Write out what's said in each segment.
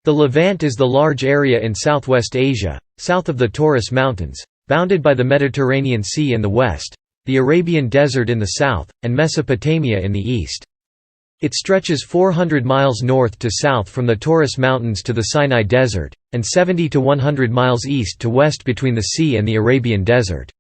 The Levant is the large area in southwest Asia, south of the Taurus Mountains, bounded by the Mediterranean Sea in the west, the Arabian Desert in the south, and Mesopotamia in the east. It stretches 400 miles north to south from the Taurus Mountains to the Sinai Desert, and 70 to 100 miles east to west between the sea and the Arabian Desert.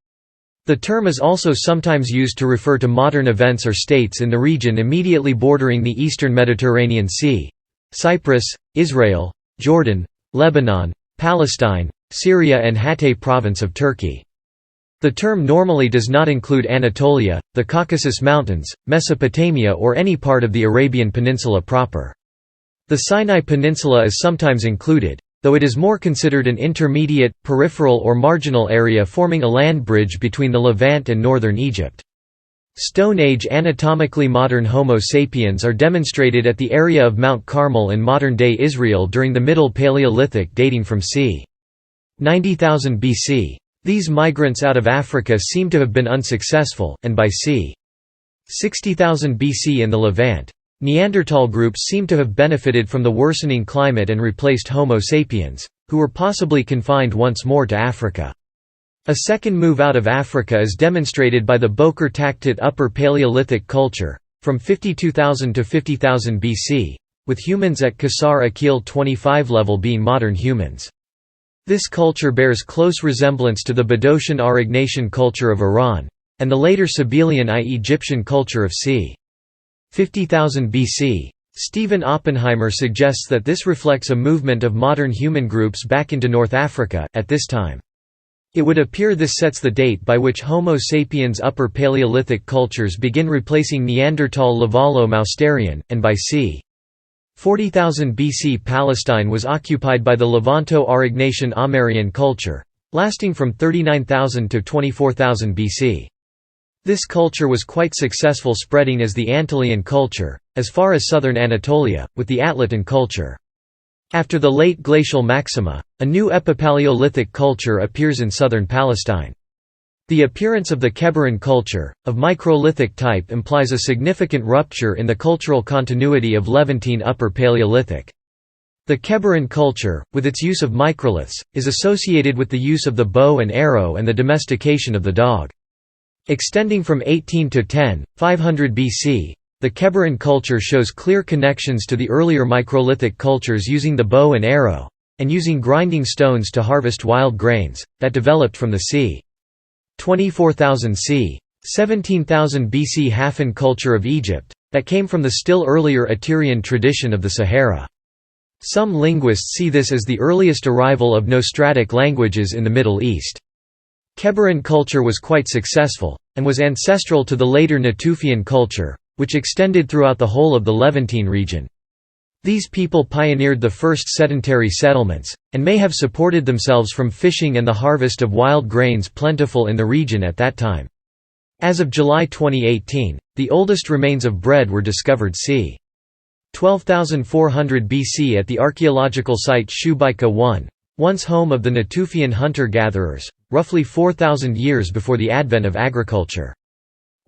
The term is also sometimes used to refer to modern events or states in the region immediately bordering the eastern Mediterranean Sea: Cyprus, Israel, Jordan, Lebanon, Palestine, Syria and Hatay province of Turkey. The term normally does not include Anatolia, the Caucasus Mountains, Mesopotamia or any part of the Arabian Peninsula proper. The Sinai Peninsula is sometimes included, though it is more considered an intermediate, peripheral or marginal area forming a land bridge between the Levant and northern Egypt. Stone Age anatomically modern Homo sapiens are demonstrated at the area of Mount Carmel in modern-day Israel during the Middle Paleolithic dating from c. 90,000 BC. These migrants out of Africa seem to have been unsuccessful, and by c. 60,000 BC in the Levant, Neanderthal groups seem to have benefited from the worsening climate and replaced Homo sapiens, who were possibly confined once more to Africa. A second move out of Africa is demonstrated by the Boker Taktit Upper Paleolithic culture, from 52,000 to 50,000 BC, with humans at Qasar Akil 25 level being modern humans. This culture bears close resemblance to the Bedouin Aurignacian culture of Iran, and the later Sabellian I Egyptian culture of c. 50,000 BC. Stephen Oppenheimer suggests that this reflects a movement of modern human groups back into North Africa at this time. It would appear this sets the date by which Homo sapiens Upper Paleolithic cultures begin replacing Neanderthal Levallo-Mousterian, and by c. 40,000 BC Palestine was occupied by the Levanto-Aurignacian Amarian culture, lasting from 39,000 to 24,000 BC. This culture was quite successful, spreading as the Antolian culture, as far as southern Anatolia, with the Atlaton culture. After the late glacial maxima, a new Epipaleolithic culture appears in southern Palestine. The appearance of the Kebaran culture, of microlithic type, implies a significant rupture in the cultural continuity of Levantine Upper Paleolithic. The Kebaran culture, with its use of microliths, is associated with the use of the bow and arrow and the domestication of the dog. Extending from 18 to 500 BC, the Kebaran culture shows clear connections to the earlier microlithic cultures using the bow and arrow, and using grinding stones to harvest wild grains, that developed from the c. 24,000 c. 17,000 BC Hafan culture of Egypt, that came from the still earlier Assyrian tradition of the Sahara. Some linguists see this as the earliest arrival of Nostratic languages in the Middle East. Kebaran culture was quite successful, and was ancestral to the later Natufian culture, which extended throughout the whole of the Levantine region. These people pioneered the first sedentary settlements, and may have supported themselves from fishing and the harvest of wild grains plentiful in the region at that time. As of July 2018, the oldest remains of bread were discovered c. 12,400 BC at the archaeological site Shubaika I, once home of the Natufian hunter-gatherers, roughly 4,000 years before the advent of agriculture.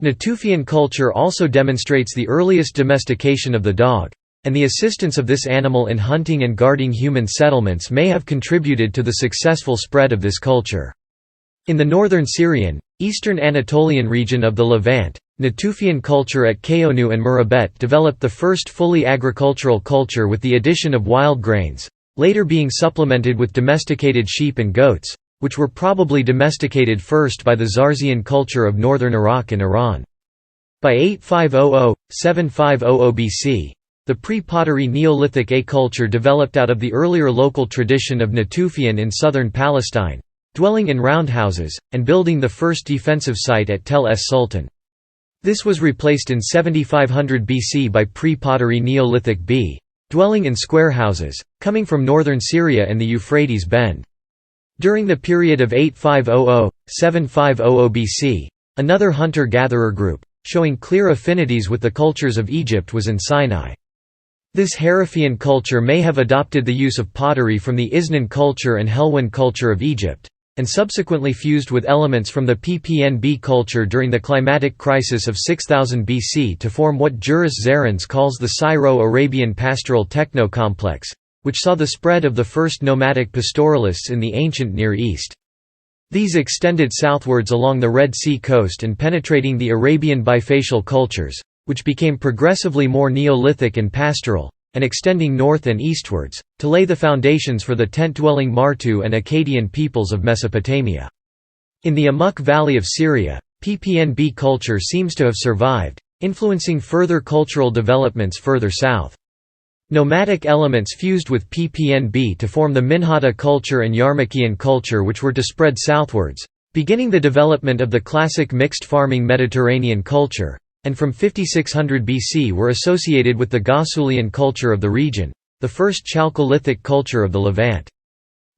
Natufian culture also demonstrates the earliest domestication of the dog, and the assistance of this animal in hunting and guarding human settlements may have contributed to the successful spread of this culture. In the northern Syrian, eastern Anatolian region of the Levant, Natufian culture at Kayonu and Murabet developed the first fully agricultural culture with the addition of wild grains, later being supplemented with domesticated sheep and goats, which were probably domesticated first by the Zarzian culture of northern Iraq and Iran. By 8500–7500 BC, the pre-Pottery Neolithic A culture developed out of the earlier local tradition of Natufian in southern Palestine, dwelling in roundhouses, and building the first defensive site at Tel es Sultan. This was replaced in 7500 BC by pre-Pottery Neolithic B, dwelling in square houses, coming from northern Syria and the Euphrates Bend. During the period of 8500–7500 BC, another hunter-gatherer group, showing clear affinities with the cultures of Egypt, was in Sinai. This Harifian culture may have adopted the use of pottery from the Isnan culture and Helwan culture of Egypt, and subsequently fused with elements from the PPNB culture during the climatic crisis of 6000 BC to form what Juris Zarins calls the Syro-Arabian pastoral techno-complex, which saw the spread of the first nomadic pastoralists in the ancient Near East. These extended southwards along the Red Sea coast and penetrating the Arabian bifacial cultures, which became progressively more Neolithic and pastoral, and extending north and eastwards, to lay the foundations for the tent-dwelling Martu and Akkadian peoples of Mesopotamia. In the Amuk Valley of Syria, PPNB culture seems to have survived, influencing further cultural developments further south. Nomadic elements fused with PPNB to form the Minhata culture and Yarmakian culture, which were to spread southwards, beginning the development of the classic mixed farming Mediterranean culture, and from 5600 BC were associated with the Ghasulian culture of the region, the first Chalcolithic culture of the Levant.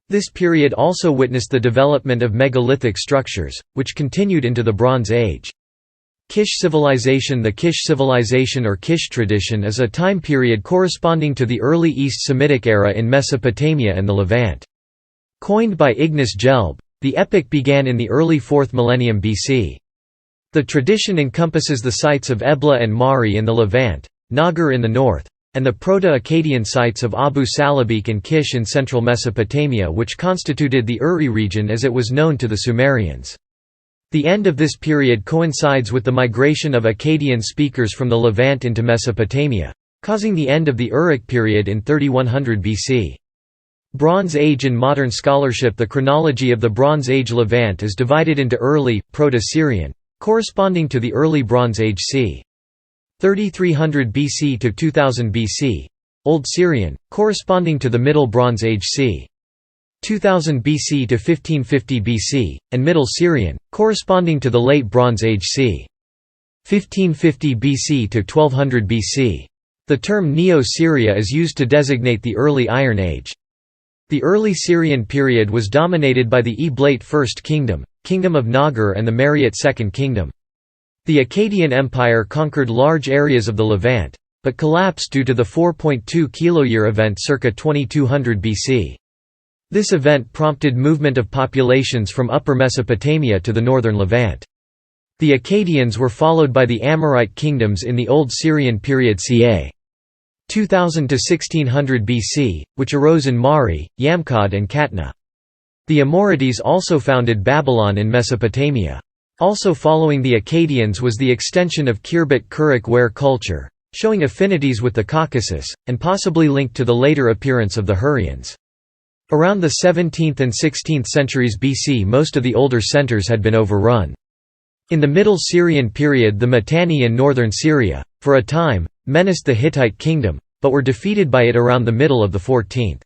This period also witnessed the development of megalithic structures, which continued into the Bronze Age. Kish Civilization. The Kish Civilization or Kish tradition is a time period corresponding to the early East Semitic era in Mesopotamia and the Levant. Coined by Ignace Gelb, the epic began in the early 4th millennium BC. The tradition encompasses the sites of Ebla and Mari in the Levant, Nagar in the north, and the Proto-Akkadian sites of Abu Salabik and Kish in central Mesopotamia, which constituted the Uri region as it was known to the Sumerians. The end of this period coincides with the migration of Akkadian speakers from the Levant into Mesopotamia, causing the end of the Uruk period in 3100 BC. Bronze Age in modern scholarship. The chronology of the Bronze Age Levant is divided into early, Proto-Syrian, corresponding to the early Bronze Age c. 3300 BC to 2000 BC, Old Syrian, corresponding to the Middle Bronze Age c. 2000 BC to 1550 BC, and Middle Syrian, corresponding to the Late Bronze Age c. 1550 BC to 1200 BC. The term Neo-Syria is used to designate the early Iron Age. The early Syrian period was dominated by the Eblate First Kingdom, Kingdom of Nagar, and the Mariate Second Kingdom. The Akkadian Empire conquered large areas of the Levant, but collapsed due to the 4.2 kiloyear event circa 2200 BC. This event prompted movement of populations from Upper Mesopotamia to the northern Levant. The Akkadians were followed by the Amorite kingdoms in the Old Syrian period ca. 2000 to 1600 BC, which arose in Mari, Yamkad and Katna. The Amorites also founded Babylon in Mesopotamia. Also following the Akkadians was the extension of Khirbet-Kuruk ware culture, showing affinities with the Caucasus, and possibly linked to the later appearance of the Hurrians. Around the 17th and 16th centuries BC, most of the older centers had been overrun. In the Middle Syrian period, the Mitanni in northern Syria, for a time, menaced the Hittite kingdom, but were defeated by it around the middle of the 14th.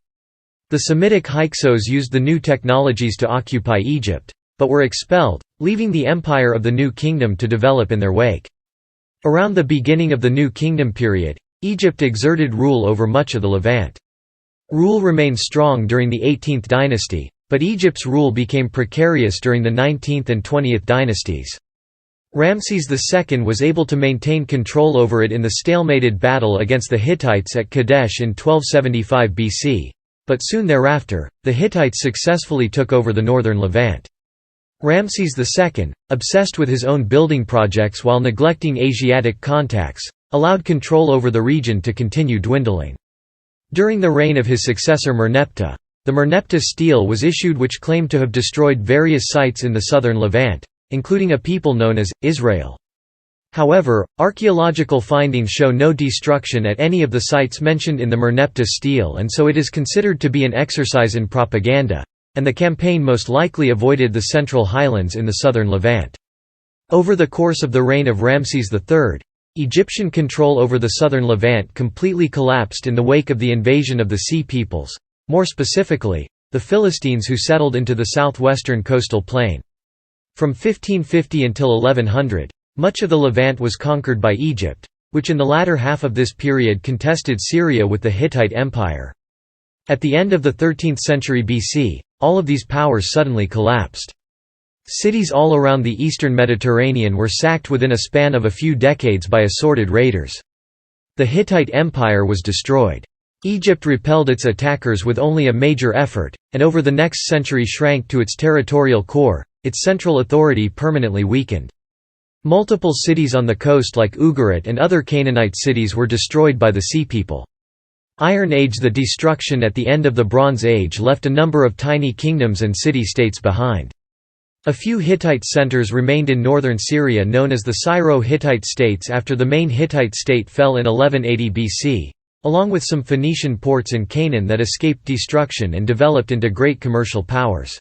The Semitic Hyksos used the new technologies to occupy Egypt, but were expelled, leaving the empire of the New Kingdom to develop in their wake. Around the beginning of the New Kingdom period, Egypt exerted rule over much of the Levant. Rule remained strong during the 18th dynasty, but Egypt's rule became precarious during the 19th and 20th dynasties. Ramses II was able to maintain control over it in the stalemated battle against the Hittites at Kadesh in 1275 BC, but soon thereafter, the Hittites successfully took over the northern Levant. Ramses II, obsessed with his own building projects while neglecting Asiatic contacts, allowed control over the region to continue dwindling. During the reign of his successor Merneptah, the Merneptah stele was issued which claimed to have destroyed various sites in the southern Levant, including a people known as Israel. However, archaeological findings show no destruction at any of the sites mentioned in the Merneptah stele, and so it is considered to be an exercise in propaganda, and the campaign most likely avoided the central highlands in the southern Levant. Over the course of the reign of Ramses III, Egyptian control over the southern Levant completely collapsed in the wake of the invasion of the Sea Peoples, more specifically, the Philistines who settled into the southwestern coastal plain. From 1550 until 1100, much of the Levant was conquered by Egypt, which in the latter half of this period contested Syria with the Hittite Empire. At the end of the 13th century BC, all of these powers suddenly collapsed. Cities all around the eastern Mediterranean were sacked within a span of a few decades by assorted raiders. The Hittite Empire was destroyed. Egypt repelled its attackers with only a major effort, and over the next century shrank to its territorial core, its central authority permanently weakened. Multiple cities on the coast like Ugarit and other Canaanite cities were destroyed by the Sea People. Iron Age. The destruction at the end of the Bronze Age left a number of tiny kingdoms and city-states behind. A few Hittite centers remained in northern Syria known as the Syro-Hittite states after the main Hittite state fell in 1180 BC, along with some Phoenician ports in Canaan that escaped destruction and developed into great commercial powers.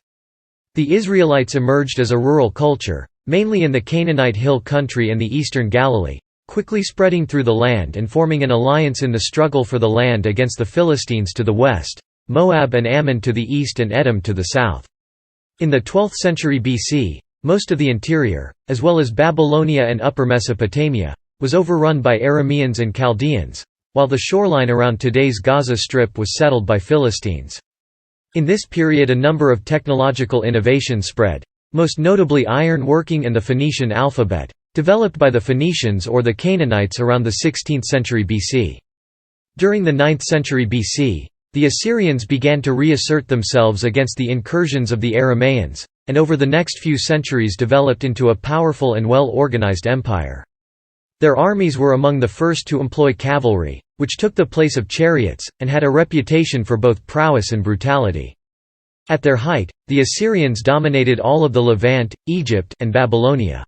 The Israelites emerged as a rural culture, mainly in the Canaanite hill country and the eastern Galilee, quickly spreading through the land and forming an alliance in the struggle for the land against the Philistines to the west, Moab and Ammon to the east and Edom to the south. In the 12th century BC, most of the interior, as well as Babylonia and Upper Mesopotamia, was overrun by Arameans and Chaldeans, while the shoreline around today's Gaza Strip was settled by Philistines. In this period a number of technological innovations spread, most notably iron working and the Phoenician alphabet, developed by the Phoenicians or the Canaanites around the 16th century BC. During the 9th century BC, the Assyrians began to reassert themselves against the incursions of the Arameans, and over the next few centuries developed into a powerful and well-organized empire. Their armies were among the first to employ cavalry, which took the place of chariots, and had a reputation for both prowess and brutality. At their height, the Assyrians dominated all of the Levant, Egypt, and Babylonia.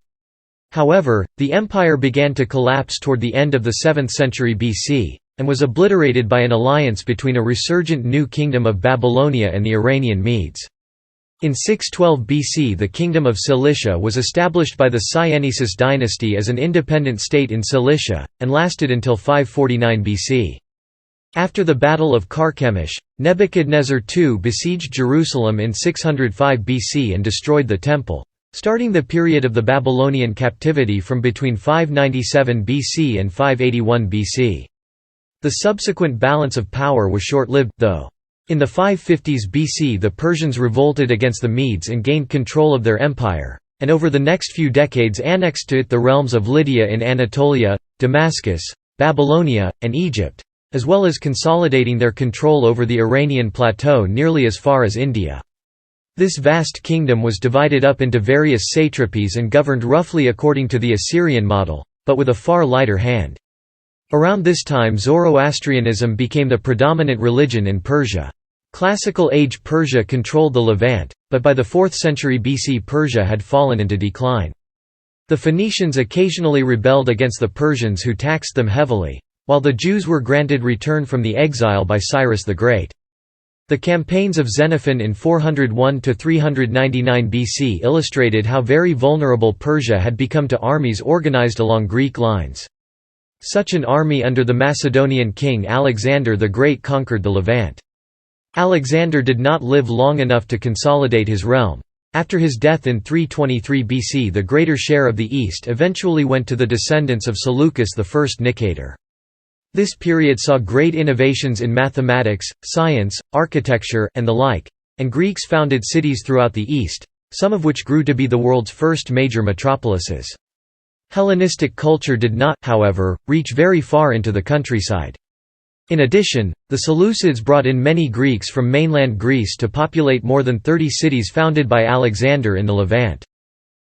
However, the empire began to collapse toward the end of the 7th century BC, and was obliterated by an alliance between a resurgent new kingdom of Babylonia and the Iranian Medes. In 612 BC the kingdom of Cilicia was established by the Cyanosus dynasty as an independent state in Cilicia, and lasted until 549 BC. After the Battle of Carchemish, Nebuchadnezzar II besieged Jerusalem in 605 BC and destroyed the temple, starting the period of the Babylonian Captivity from between 597 BC and 581 BC. The subsequent balance of power was short-lived, though. In the 550s BC the Persians revolted against the Medes and gained control of their empire, and over the next few decades annexed to it the realms of Lydia in Anatolia, Damascus, Babylonia, and Egypt, as well as consolidating their control over the Iranian plateau nearly as far as India. This vast kingdom was divided up into various satrapies and governed roughly according to the Assyrian model, but with a far lighter hand. Around this time Zoroastrianism became the predominant religion in Persia. Classical Age Persia controlled the Levant, but by the 4th century BC Persia had fallen into decline. The Phoenicians occasionally rebelled against the Persians who taxed them heavily, while the Jews were granted return from the exile by Cyrus the Great. The campaigns of Xenophon in 401–399 BC illustrated how very vulnerable Persia had become to armies organized along Greek lines. Such an army under the Macedonian king Alexander the Great conquered the Levant. Alexander did not live long enough to consolidate his realm. After his death in 323 BC the greater share of the east eventually went to the descendants of Seleucus I Nicator. This period saw great innovations in mathematics, science, architecture, and the like, and Greeks founded cities throughout the east, some of which grew to be the world's first major metropolises. Hellenistic culture did not, however, reach very far into the countryside. In addition, the Seleucids brought in many Greeks from mainland Greece to populate more than 30 cities founded by Alexander in the Levant.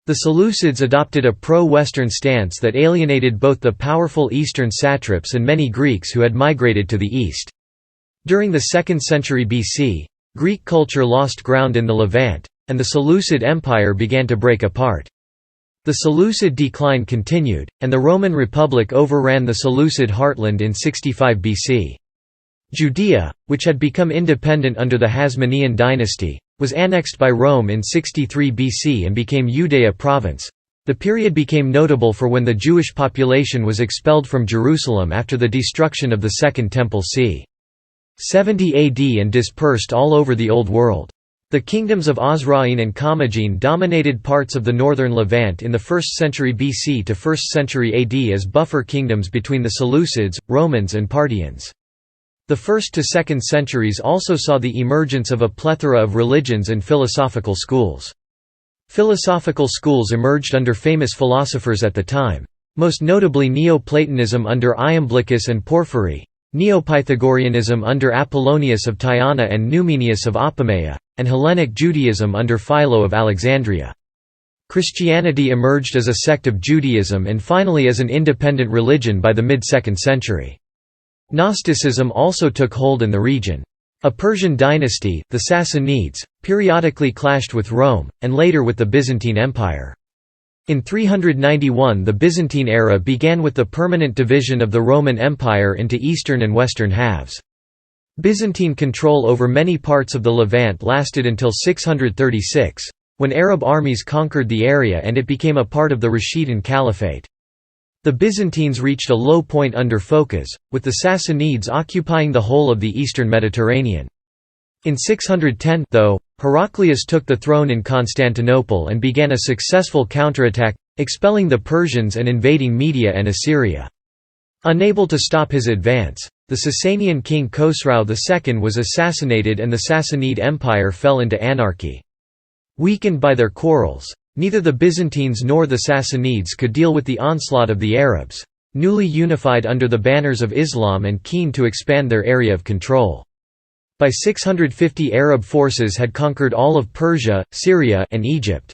The Seleucids adopted a pro-Western stance that alienated both the powerful eastern satraps and many Greeks who had migrated to the east. During the 2nd century BC, Greek culture lost ground in the Levant, and the Seleucid Empire began to break apart. The Seleucid decline continued, and the Roman Republic overran the Seleucid heartland in 65 BC. Judea, which had become independent under the Hasmonean dynasty, was annexed by Rome in 63 BC and became Judea province. The period became notable for when the Jewish population was expelled from Jerusalem after the destruction of the Second Temple c. 70 AD and dispersed all over the Old World. The kingdoms of Osroene and Commagene dominated parts of the northern Levant in the 1st century BC to 1st century AD as buffer kingdoms between the Seleucids, Romans and Parthians. The 1st to 2nd centuries also saw the emergence of a plethora of religions and philosophical schools. Philosophical schools emerged under famous philosophers at the time, most notably Neoplatonism under Iamblichus and Porphyry, Neopythagoreanism under Apollonius of Tyana and Numenius of Apamea, and Hellenic Judaism under Philo of Alexandria. Christianity emerged as a sect of Judaism and finally as an independent religion by the mid-2nd century. Gnosticism also took hold in the region. A Persian dynasty, the Sassanids, periodically clashed with Rome, and later with the Byzantine Empire. In 391 the Byzantine era began with the permanent division of the Roman Empire into eastern and western halves. Byzantine control over many parts of the Levant lasted until 636, when Arab armies conquered the area and it became a part of the Rashidun Caliphate. The Byzantines reached a low point under Phokas, with the Sassanids occupying the whole of the eastern Mediterranean. In 610, though, Heraclius took the throne in Constantinople and began a successful counterattack, expelling the Persians and invading Media and Assyria. Unable to stop his advance, the Sasanian king Khosrau II was assassinated and the Sassanid Empire fell into anarchy. Weakened by their quarrels, neither the Byzantines nor the Sassanids could deal with the onslaught of the Arabs, newly unified under the banners of Islam and keen to expand their area of control. By 650 Arab forces had conquered all of Persia, Syria, and Egypt.